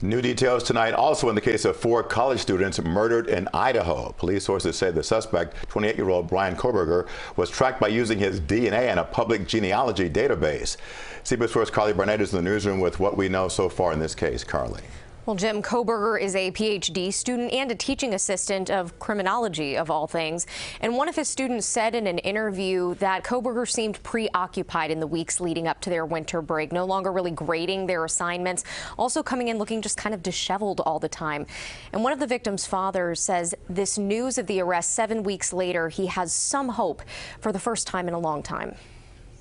New details tonight also in the case of 4 college students murdered in Idaho. Police sources say the suspect, 28-year-old Brian Koberger, was tracked by using his DNA in a public genealogy database. CBS 4's Carly Barnett is in the newsroom with what we know so far in this case. Carly. Well, Jim, Koberger is a PhD student and a teaching assistant of criminology, of all things. And one of his students said in an interview that Koberger seemed preoccupied in the weeks leading up to their winter break, no longer really grading their assignments, also coming in looking just kind of disheveled all the time. And one of the victim's fathers says this news of the arrest 7 weeks later, he has some hope for the first time in a long time.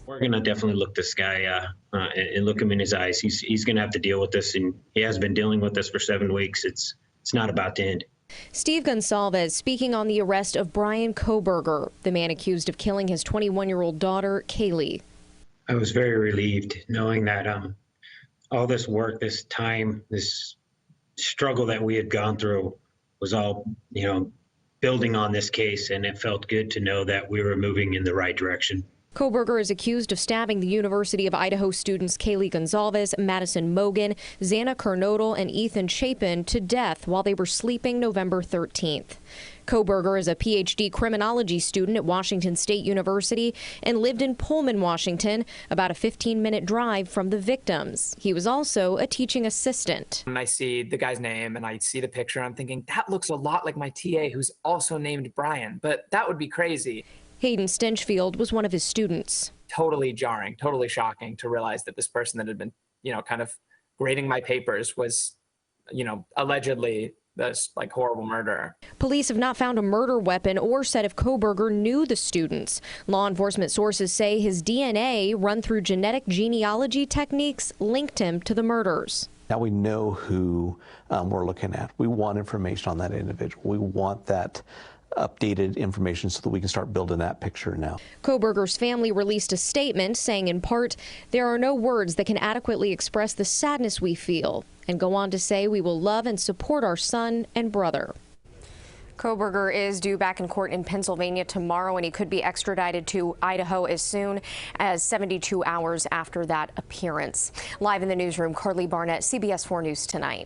We're going to definitely look this guy and look him in his eyes. He's going to have to deal with this, and he has been dealing with this for 7 weeks. It's not about to end. Steve Gonsalves speaking on the arrest of Brian Koberger, the man accused of killing his 21-year-old daughter, Kaylee. I was very relieved knowing that all this work, this time, this struggle that we had gone through was all, building on this case, and it felt good to know that we were moving in the right direction. Koberger is accused of stabbing the University of Idaho students Kaylee Gonsalves, Madison Mogan, Xana Kernodle, and Ethan Chapin to death while they were sleeping November 13th. Koberger is a PhD criminology student at Washington State University and lived in Pullman, Washington, about a 15-minute drive from the victims. He was also a teaching assistant. And I see the guy's name and I see the picture, I'm thinking, that looks a lot like my TA who's also named Brian, but that would be crazy. Hayden Stinchfield was one of his students. Totally jarring, totally shocking to realize that this person that had been, kind of grading my papers was, allegedly this horrible murderer. Police have not found a murder weapon or said if Koberger knew the students. Law enforcement sources say his DNA, run through genetic genealogy techniques, linked him to the murders. Now we know who we're looking at. We want information on that individual. We want that updated information so that we can start building that picture now. Koberger's family released a statement saying in part, "There are no words that can adequately express the sadness we feel," and go on to say, "We will love and support our son and brother." Koberger is due back in court in Pennsylvania tomorrow, and he could be extradited to Idaho as soon as 72 hours after that appearance. Live in the newsroom, Carly Barnett, CBS 4 News Tonight.